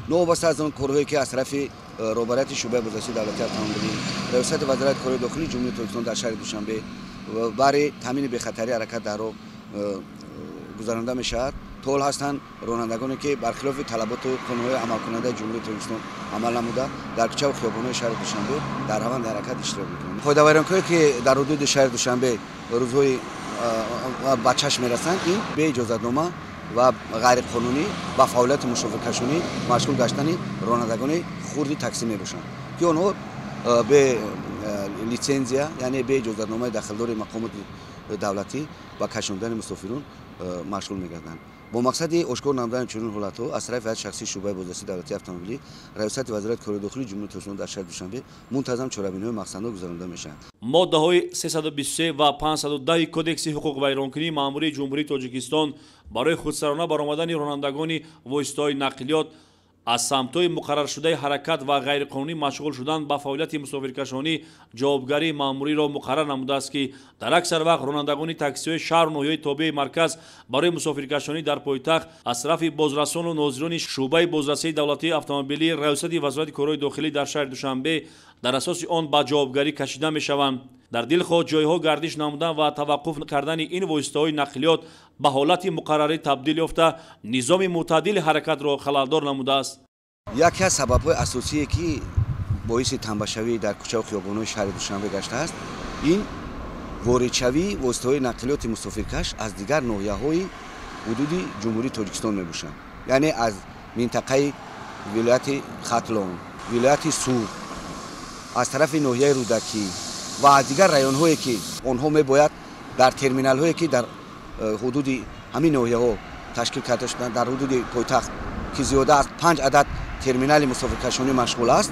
نوابسته از آن کارهایی که از طرف رهبریت شعبه بازرسی دولتی اتومبیلی ریاست وزارت کارهای داخلی جمهوری تاجیکستان در شهر دوشنبه برای تامین بخطری حرکت در راه گذرانده می‌شود. طول هستند رانندگانی که برخلاف طلبات قانونی عمل کننده جمهوری تاجیکستان عمل نموده در کوچه و خیابان‌های شهر دوشنبه در روند حرکت اشتراک می‌کنند. قاعده‌ویران‌هایی که در حدود شهر دوشنبه روزهای به چشم می‌رسند این به اجازه‌نامه و غیر قانونی با فعالیت مشاورکشانی مشغول گشتن رانندگان خرد تاکسی میباشند که آنها به لیسنزیا یعنی به اجازه‌نامه داخلدار مقامات دولتی و کشاندن مسافران машғул мегарданд. бо мақсади ошкор намудани чунин ҳолатҳо аз тарафи ҳайати шахсии шӯъбаи боздастии давлатии автомобилӣ раисати вазорати кори дохилии ҷумҳурии tojikiston дар шаҳри душанбе мунтазам чорабиниҳои мақсаднок гузаронида мешаванд.
моддаҳои 323 ва 510 кодекси ҳуқуқ вайронкунии маъмурии ҷумҳурии тоҷикистон барои худсарона баромадани ронандагони воситаҳои нақлиёт аз самтҳои муқарраршудаи ҳаракат ва ғайриқонунӣ машғул шудан ба фаъолияти мусофиркашонӣ ҷавобгарии маъмуриро муқаррар намудааст ки дар аксар вақт ронандагони таксиҳои шаҳру ноҳияҳои тобеи марказ барои мусофиркашонӣ дар пойтахт аз тарафи бозрасону нозирони шӯъбаи бозрасии давлатии автомобилӣ раисати вазорати корҳои дохилӣ дар шаҳри душанбе дар асоси он ба ҷавобгарӣ кашида мешаванд. дар дилхоҳ ҷойҳо гардиш намудан ва таваққуф кардани ин воситаҳои нақлиёт ба ҳолати муқаррарӣ табдил ёфта низоми мӯътадили ҳаракатро халалдор намудааст.
яке аз сабабҳои асосие ки боиси танбашавӣ дар кӯчаву хиёбонҳои шаҳри душанбе гаштааст, ин воридшавии воситаҳои нақлиёти мусофиркаш аз дигар ноҳияҳои ҳудуди ҷумҳурии тоҷикистон мебошанд. яъне аз минтақаи вилояти хатлон, вилояти сур, аз тарафи ноҳияи рӯдакӣ ва аз дигар районҳое ки онҳо мебояд дар терминалҳое ки дар ҳудуди ҳамин ноҳияҳо ташкил карда шуданд, дар ҳудуди пойтахт ки зиёда аз 5 адад терминали мусофиркашонӣ машғул аст,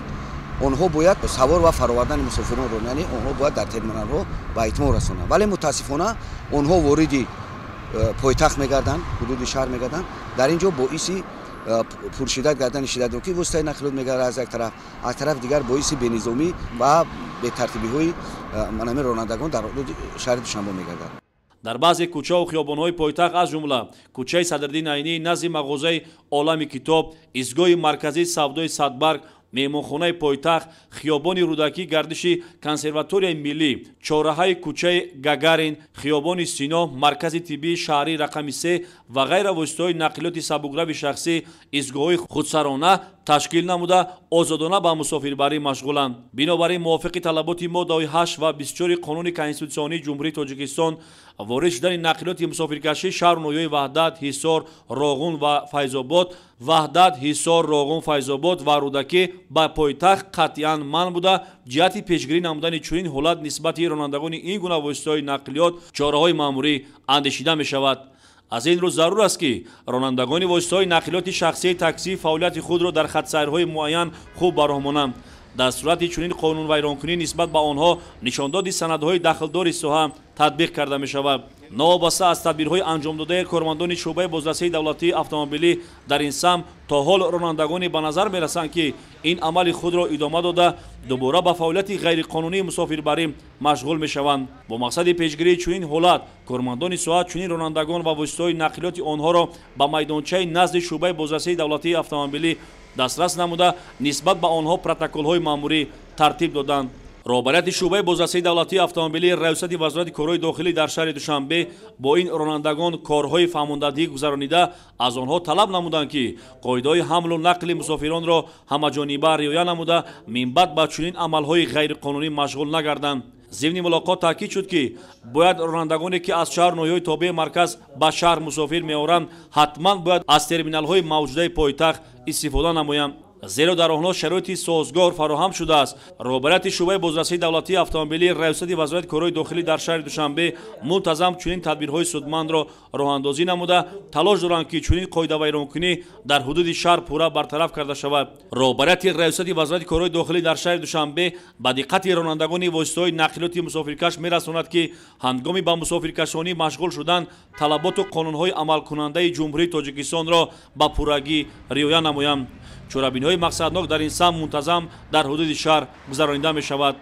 онҳо бояд савор ва фаровардани мусофиронро, яъне онҳо бояд дар терминалҳо ба итмом расонанд. вале мутаассифона онҳо вориди пойтахт мегарданд, ҳудуди шаҳр мегарданд. дар ин ҷо боиси пуршиддат гардани шиддатноки воситаи нақлиёт мегардад аз як тараф, аз тараф дигар боиси бенизомӣ ва бетартибиҳои манами ронандагон дар ҳудуди шаҳри душанбе мегардад.
дар баъзе кӯчаҳу хиёбонҳои пойтахт аз ҷумла кӯчаи Садриддин Айнӣ назди мағозаи Олами китоб, изгоҳи марказии савдои Садбарг, меҳмонхонаи пойтахт, хиёбони рӯдакӣ, гардиши консерваторияи миллӣ, чораҳаи кӯчаи Гагарин, хиёбони Сино, маркази тиббии шаҳрии рақами 3 ва ғайра воситаҳои нақлиёти сабукрави шахсӣ, изгоҳҳои худсарона ташкил намуда озодона ба мусофирбарӣ машғуланд. бинобар ин мувофиқи талаботи моддаҳои 8 ва 24 қонуни конститутсионии ҷумҳурии тоҷикистон ворид шудани нақлиёти мусофиркашӣ шаҳру ноҳияҳои Ваҳдат, Ҳисор, Роғун ва Файзобод, Ваҳдат, Ҳисор, Роғун, Файзобод ва рӯдакӣ ба пойтахт қатъиян манъ буда ҷиҳати пешгирӣ намудани чунин ҳолат нисбати ронандагони ин гуна воситаҳои нақлиёт чораҳои маъмурӣ андешида мешавад. аз ин рӯ зарур аст ки ронандагони воситаҳои нақлиёти шахсии таксӣ фаъолияти худро дар хатсайрҳои муайян хуб бароҳмонанд. дар сурати чунин қонунвайронкунӣ нисбат ба онҳо нишондоди санадҳои дахлдори соҳа татбиқ карда мешавад. новобаста аз тадбирҳои анҷомдодаи кормандони шӯъбаи бозрасии давлатии автомобилӣ дар ин самт то ҳол ронандагоне ба назар мерасанд ки ин амали худро идома дода дубора ба фаъолияти ғайриқонунии мусофирбарӣ машғул мешаванд. бо мақсади пешгирии чунин ҳолат кормандони соҳа чунин ронандагон ва воситаҳои нақлиёти онҳоро ба майдончаи назди шӯъбаи бозрасии давлатии автомобилӣ дастрас намуда нисбат ба онҳо протоколҳои маъмурӣ тартиб доданд. роҳбарияти шӯъбаи бозрасии давлатии автомобилӣ раисати вазорати корҳои дохилӣ дар шаҳри душанбе бо ин ронандагон корҳои фаҳмондагӣ гузаронида аз онҳо талаб намуданд ки қоидаҳои ҳамлу нақли мусофиронро ҳамаҷониба риоя намуда минбаъд ба чунин амалҳои ғайриқонунӣ машғул нагарданд. зимни мулоқот таъкид шуд ки бояд ронандагоне ки аз шаҳру ноҳияҳои тобеи марказ ба шаҳр мусофир меоранд ҳатман бояд аз терминалҳои мавҷудаи пойтахт истифода намоянд, зеро дар онҳо шароити созгор фароҳам шудааст. роҳбарияти шӯъбаи бозрасии давлатии автомобилӣ раисати вазорати корҳои дохилӣ дар шаҳри душанбе мунтазам чунин тадбирҳои судмандро роҳандозӣ намуда талош доранд ки чунин қоидавайронкунӣ дар ҳудуди шаҳр пурра бартараф карда шавад. роҳбарияти раисати вазорати корҳои дохилӣ дар шаҳри душанбе ба диққати ронандагони воситаҳои нақлиёти мусофиркаш мерасонад ки ҳангоми ба мусофиркашонӣ машғул шудан талаботу қонунҳои амалкунандаи ҷумҳурии тоҷикистонро ба пуррагӣ риоя намоянд. чорабиниҳои мақсаднок дар ин самт мунтазам дар ҳудуди шаҳр гузаронида мешавад.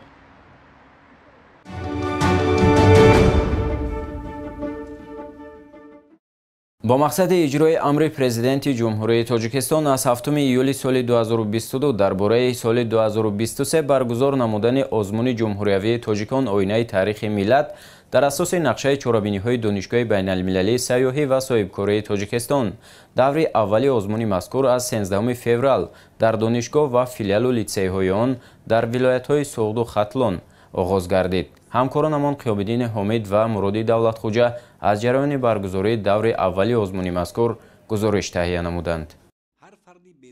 бо мақсади иҷрои амри президенти ҷумҳурии тоҷикистон аз 7 июли соли 2022 дар бораи соли 2023 баргузор намудани озмуни ҷумҳуриявии тоҷикон оинаи таърихи миллат дар асоси нақшаи чорабиниҳои донишгоҳи байналмилалии сайёҳӣ ва соҳибкории тоҷикистон даври аввали озмуни мазкур аз 13 феврал дар донишгоҳ ва филиалу литсейҳои он дар вилоятҳои Соғду Хатлон оғоз гардид. ҳамкоронамон Қиёмиддин Ҳомид ва Муроди Давлатхоҷа аз ҷараёни баргузории даври аввали озмуни мазкур гузориш таҳия намуданд.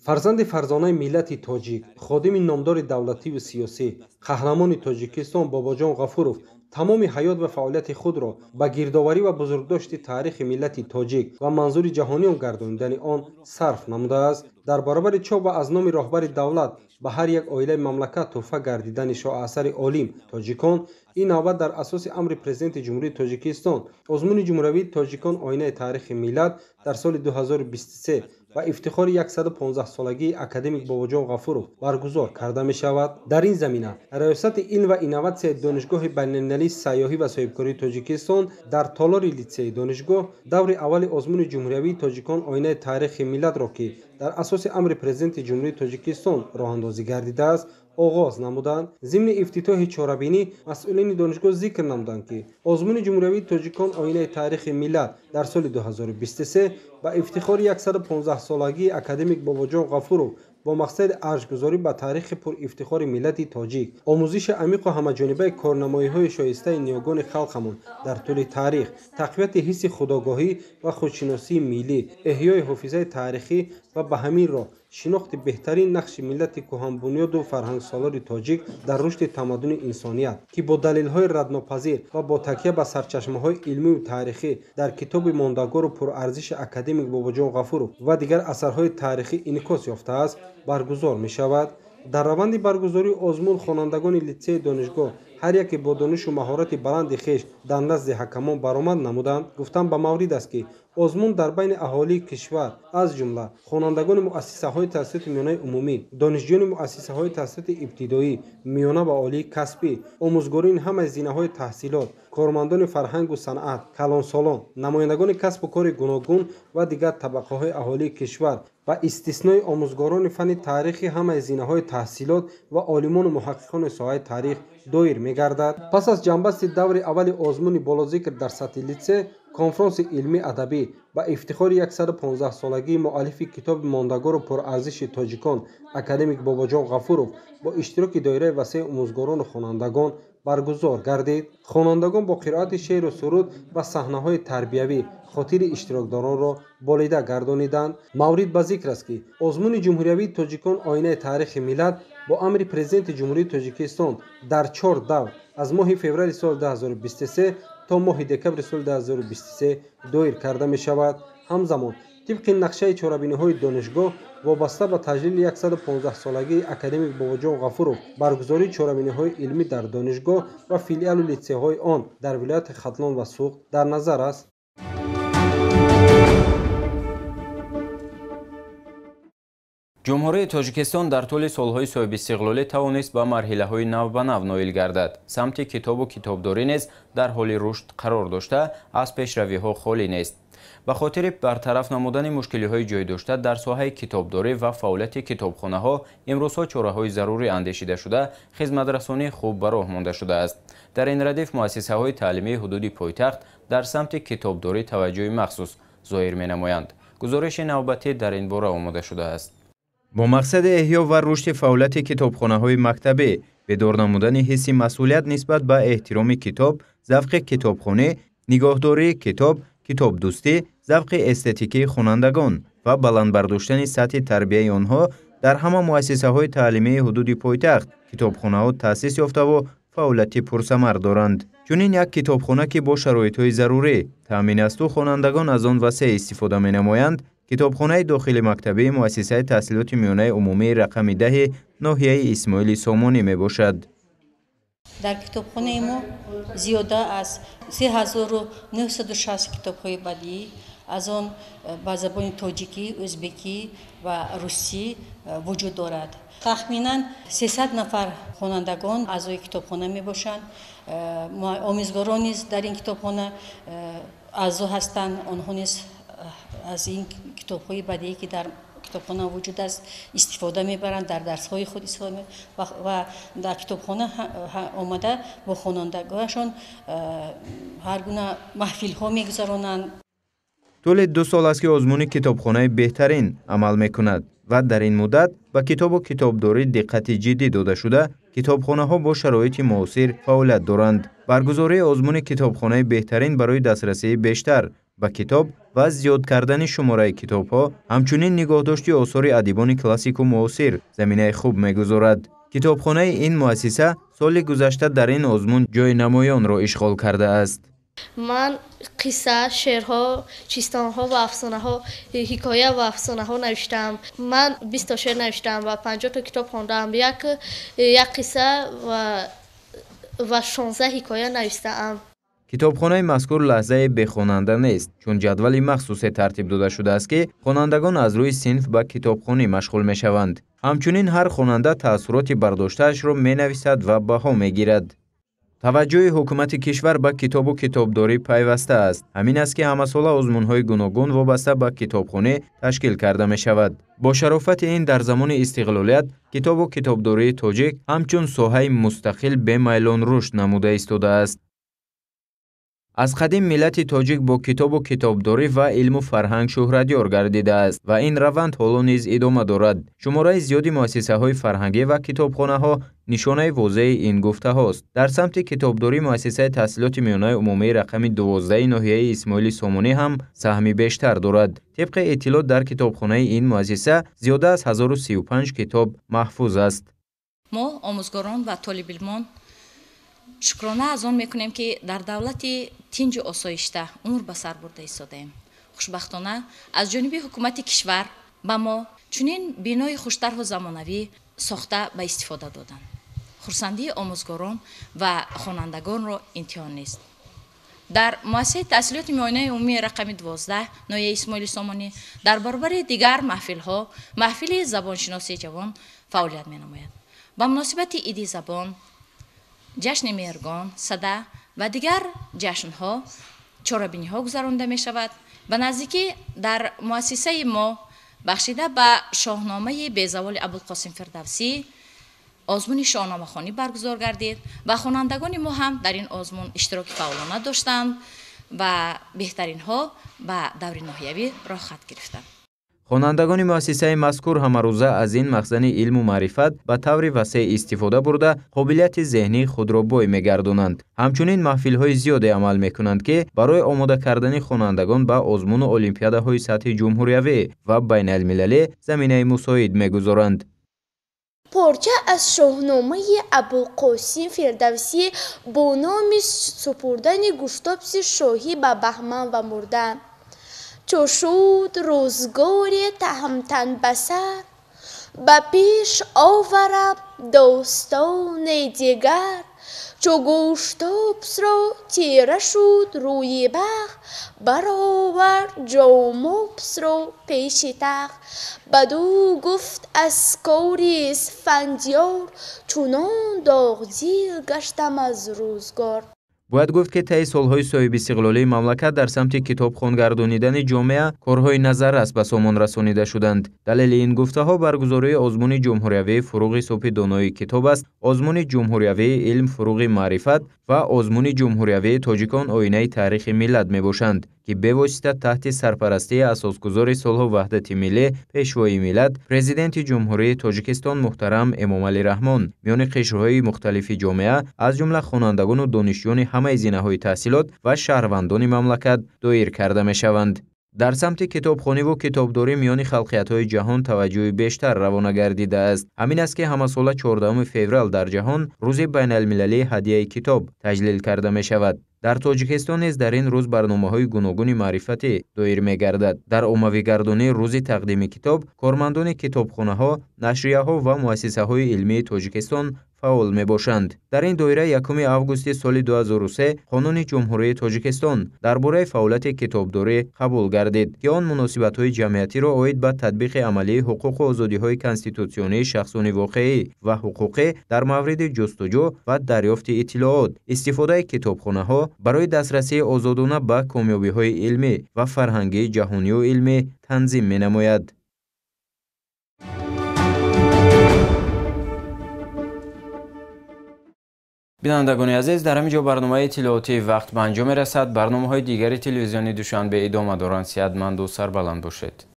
фарзанди фарзонаи миллати тоҷик, ходими номдори давлативу сиёсӣ, қаҳрамони Тоҷикистон Бобоҷон Ғафуров тамоми ҳаёт ва фаъолияти худро ба гирдоварӣ ва бузургдошти таърихи миллати тоҷик ва манзури ҷаҳониён гардонидани он сарф намудааст. дар баробари чоп ва аз номи роҳбари давлат ба ҳар як оилаи мамлакат туҳфа гардидани шоҳасари олим тоҷикон, ин навбат дар асоси амри президенти ҷумҳурии тоҷикистон озмуни ҷумҳуриявии тоҷикон оинаи таърихи миллат дар соли 2023 ва ифтихори 115-солагии академик Бобоҷон Ғафуров баргузор карда мешавад. дар ин замина раёсати илм ва инноватсияи донишгоҳи байналмилалии сайёҳӣ ва соҳибкории тоҷикистон дар толори литсеи донишгоҳ даври аввали озмуни ҷумҳуриявии тоҷикон оинаи таърихи миллатро ки дар асоси амри президенти ҷумҳурии тоҷикистон роҳандозӣ гардидааст оғоз намуданд. зимни ифтитоҳи чорабинӣ масъулини донишгоҳ зикр намуданд ки озмуни ҷумҳуриявии тоҷикон оинаи таърихи миллат дар соли 2023 ба ифтихори 115-солагии академик Бобоҷон Ғафуров бо мақсади аршгузорӣ ба таърихи пурифтихори миллати тоҷик, омӯзиши амиқу ҳамаҷонибаи корнамоиҳои шоистаи ниёгони халқамон дар тӯли таърих, тақвияти ҳисси худогоҳӣ ва худшиносии миллӣ, эҳёи ҳофизаи таърихӣ ва ба ҳамин роҳ шинохти беҳтарин нақши миллати кӯҳанбунёду фарҳангсолори тоҷик дар рушди тамаддуни инсоният ки бо далелҳои раднопазир ва бо такя ба сарчашмаҳои илмиву таърихӣ дар китоби мондагору пурарзиши академик Бобоҷон Ғафуров ва дигар асарҳои таърихӣ инъикос ёфтааст баргузор мешавад. дар раванди баргузории озмун хонандагони литсеи донишгоҳ ҳар яке бо донишу маҳорати баланди хеш дар назди ҳакамон баромад намуданд. гуфтан ба маврид аст ки озмун дар байни аҳолии кишвар аз ҷумла хонандагони муассисаҳои таҳсилоти миёнаи умумӣ, донишҷӯёни муассисаҳои таҳсилоти ибтидоӣ, миёна ва олии касбӣ, омӯзгорини ҳамаи зинаҳои таҳсилот, кормандони фарҳангу санъат, калонсолон, намояндагони касбу кори гуногун ва дигар табақаҳои аҳолии кишвар ба истиснои омӯзгорони фанни таърихи ҳамаи зинаҳои таҳсилот ва олимону муҳаққиқони соҳаи таърих доир мегардад. пас аз ҷанбасти даври аввали озмуни болозикр дар сатҳи литсе, конфронси илмӣ адабӣ ба ифтихори 115-солагии муаллифи китоби мондагору пурарзиши тоҷикон академик Бобоҷон Ғафуров бо иштироки доираи васеъи омӯзгорону хонандагон баргузор гардид. хонандагон бо қироати шеъру суруд ва саҳнаҳои тарбиявӣ хотири иштирокдоронро болида гардониданд. маврид ба зикр аст ки озмуни ҷумҳуриявии тоҷикон оинаи таърихи миллат бо амри президенти ҷумҳурии тоҷикистон дар 4 давр аз моҳи феврали соли 2023 то моҳи декабри соли 2023 доир карда мешавад. ҳамзамон тибқи нақшаи чорабиниҳои донишгоҳ вобаста ба таҷлили 115-солагии академик Бобоҷон Ғафуров баргузории чорабиниҳои илмӣ дар донишгоҳ ва филиалу литсеҳои он дар вилояти Хатлон ва Суғд дар назар аст.
ҷумҳурии тоҷикистон дар тӯли солҳои соҳибистиқлолӣ тавонист ба марҳилаҳои нав ба нав ноил гардад. самти китобу китобдорӣ низ дар ҳоли рушд қарор дошта, аз пешравиҳо холӣ нест. ба хотири бартараф намудани мушкилиҳои ҷойдошта дар соҳаи китобдорӣ ва фаъолияти китобхонаҳо имрӯзҳо чораҳои зарурӣ андешида шуда, хизматрасонӣ хуб ба роҳ монда шудааст. дар ин радиф муассисаҳои таълимии ҳудуди пойтахт дар самти китобдорӣ таваҷҷӯҳи махсус зоҳир менамоянд. гузориши навбатӣ дар ин бора омода шудааст. бо мақсади эҳё ва рушди фаъолияти китобхонаҳои мактабӣ, бедор намудани ҳисси масъулият нисбат ба эҳтироми китоб, завқи китобхонӣ, нигоҳдории китоб, китобдӯстӣ, завқи эстетикии хонандагон ва баландбардоштани сатҳи тарбияи онҳо дар ҳама муассисаҳои таълимии ҳудуди пойтахт китобхонаҳо таъсис ёфтаву фаъолияти пурсамар доранд. чунин як китобхона ки бо шароитҳои зарурӣ таъмин асту хонандагон аз он васеъ истифода менамоянд, китобхонаи дохили мактабии муассисаи таҳсилоти миёнаи умумии рақами 10 ноҳияи Исмоили Сомонӣ мебошад.
дар китобхонаи мо зиёда аз 3960 китобҳои бадиӣ, аз он ба забони тоҷикӣ, ӯзбекӣ ва русӣ вуҷуд дорад. тахминан 300 нафар хонандагон аъзои китобхона мебошанд. омӯзгорон низ дар ин китобхона аъзо ҳастанд. онҳо низ аз ин китобҳои бадиӣ ки дар китобхона вуҷуд аст истифода мебаранд, дар дарсҳои худ истифода ва дар китобхона омада бо хонандагонашон ҳар гуна маҳфилҳо мегузаронанд.
тӯли 2 сол аст ки озмуни китобхонаи беҳтарин амал мекунад ва дар ин муддат ба китобу китобдорӣ диққати ҷиддӣ дода шуда, китобхонаҳо бо шароити муосир фаъолият доранд. баргузории озмуни китобхонаи беҳтарин барои дастрасии бештар ба китоб ва зиёд кардани шумораи китобҳо, ҳамчунин нигоҳдошти осори адибони классику муосир заминаи хуб мегузорад. китобхонаи ин муассиса соли гузашта дар ин озмун ҷои намоёнро ишғол карда аст.
ман қисса, шеърҳо, чистонҳо ва афсонаҳо, ҳикоя ва афсонаҳо навиштам. ман 20 та шеър навиштам ва 50 та китоб хондаам. як қисса ва 16 ҳикоя навистаам.
китобхонаи мазкур лаҳзае бехонанда нест, чун ҷадвали махсусе тартиб дода шудааст ки хонандагон аз рӯи синф ба китобхонӣ машғул мешаванд. ҳамчунин ҳар хонанда таъссуроти бардоштаашро менависад ва баҳо мегирад. таваҷҷӯҳи ҳукумати кишвар ба китобу китобдорӣ пайваста аст. ҳамин аст ки ҳамасола озмунҳои гуногун вобаста ба китобхонӣ ташкил карда мешавад. бо шарофати ин дар замони истиқлолият китобу китобдории тоҷик ҳамчун соҳаи мустақил бемайлон рушд намуда истодааст. аз қадим миллати тоҷик бо китобу китобдорӣ ва илму фарҳанг шӯҳратёр гардидааст ва ин раванд ҳоло низ идома дорад. шумораи зиёди муассисаҳои фарҳангӣ ва китобхонаҳо нишонаи возеҳи ин гуфтаҳост. дар самти китобдорӣ муассисаи таҳсилоти миёнаи умумии рақами 12 ноҳияи Исмоили Сомонӣ ҳам саҳми бештар дорад. тибқи иттилоъ дар китобхонаи ин муассиса зиёда аз 1035 китоб маҳфуз аст.
мо омӯзгорон ва толибилмон шукрона аз он мекунем ки дар давлати тинҷу осоишта умр ба сар бурда истодаем. хушбахтона аз ҷониби ҳукумати кишвар ба мо чунин бинои хуштарҳу замонавӣ сохта ба истифода доданд. хурсандии омӯзгорон ва хонандагонро интиҳо нест. дар муассисаи таҳсилоти миёнаи умумии рақами 12 ноҳияи Исмоили Сомонӣ дар баробари дигар маҳфилҳо маҳфили забоншиносии ҷавон фаъолият менамояд. ба муносибати иди забон, ҷашни меҳргон, сада ва дигар ҷашнҳо чорабиниҳо гузаронида мешавад. ба наздикӣ дар муассисаи мо бахшида ба шоҳномаи безаволи Абулқосим Фирдавсӣ озмуни шоҳномахонӣ баргузор гардид ва хонандагони мо ҳам дар ин озмун иштироки фаъолона доштанд ва беҳтаринҳо ба даври ноҳиявӣ роҳ хат гирифтанд.
хонандагони муассисаи мазкур ҳамарӯза аз ин махзани илму маърифат ба таври васеъ истифода бурда қобилияти зеҳнии худро бой мегардонанд. ҳамчунин маҳфилҳои зиёде амал мекунанд ки барои омода кардани хонандагон ба озмуну олимпиадаҳои сатҳи ҷумҳуриявӣ ва байналмилалӣ заминаи мусоид мегузоранд.
порча аз шоҳномаи Абулқосим Фирдавсӣ бо номи супурдани гӯштобси шоҳӣ ба баҳман ва мурда. чо шуд рӯзгори таҳмтан ба сар, ба пеш оварам достони дигар. чо гӯштобсро тира шуд рӯи бах, баровард ҷомобсро пеши тахт. баду гуфт аз кори исфандиёр, чунон доғдил гаштам аз рӯзгор.
бояд гуфт ки таи солҳои соҳиби истиқлолии мамлакат дар самти китобхон гардонидани ҷомеа корҳои назаррас ба сомон расонида шуданд. далели ин гуфтаҳо баргузории озмуни ҷумҳуриявии фуруғи субҳи доноии китоб аст, озмуни ҷумҳуриявии илм фуруғи маърифат ва озмуни ҷумҳуриявии тоҷикон оинаи таърихи миллат мебошанд ки бевосита таҳти сарпарастии асосгузори солҳу ваҳдати миллӣ пешвои миллат президенти ҷумҳурии Тоҷикистон муҳтарам Эмомалӣ Раҳмон миёни қишрҳои мухталифи ҷомеа аз ҷумла хонандагону донишҷӯёни ҳамаи зинаҳои таҳсилот ва шаҳрвандони мамлакат доир карда мешаванд. дар самти китобхониву китобдорӣ миёни халқиятҳои ҷаҳон таваҷҷӯҳи бештар равона гардидааст. ҳамин аст ки ҳамасола 14 феврал дар ҷаҳон рӯзи байналмилалии ҳадияи китоб таҷлил карда мешавад. дар Тоҷикистон низ дар ин рӯз барномаҳои гуногуни маърифатӣ доир мегардад. дар оммавигардонии рӯзи тақдими китоб кормандони китобхонаҳо, нашрияҳо ва муассисаҳои илмии Тоҷикистон фаъол мебошанд. дар ин доира 1 августи соли 2003 қонуни ҷумҳурии Тоҷикистон дар бораи фаъолияти китобдорӣ қабул гардид ки он муносибатҳои ҷамъиятиро оид ба татбиқи амалии ҳуқуқу озодиҳои конститутсионии шахсони воқеӣ ва ҳуқуқӣ дар мавриди ҷустуҷӯ ва дарёфти иттилоот, истифодаи китобхонаҳо барои дастрасии озодона ба комёбиҳои илмӣ ва фарҳангии ҷаҳонию илмӣ танзим менамояд. бинандагони азиз, дар ҳамин ҷо барномаи иттилоотии вақт ба анҷом мерасад. барномаҳои дигари телевизиони Душанбе идома доранд. сеҳатманду сарбаланд бошед.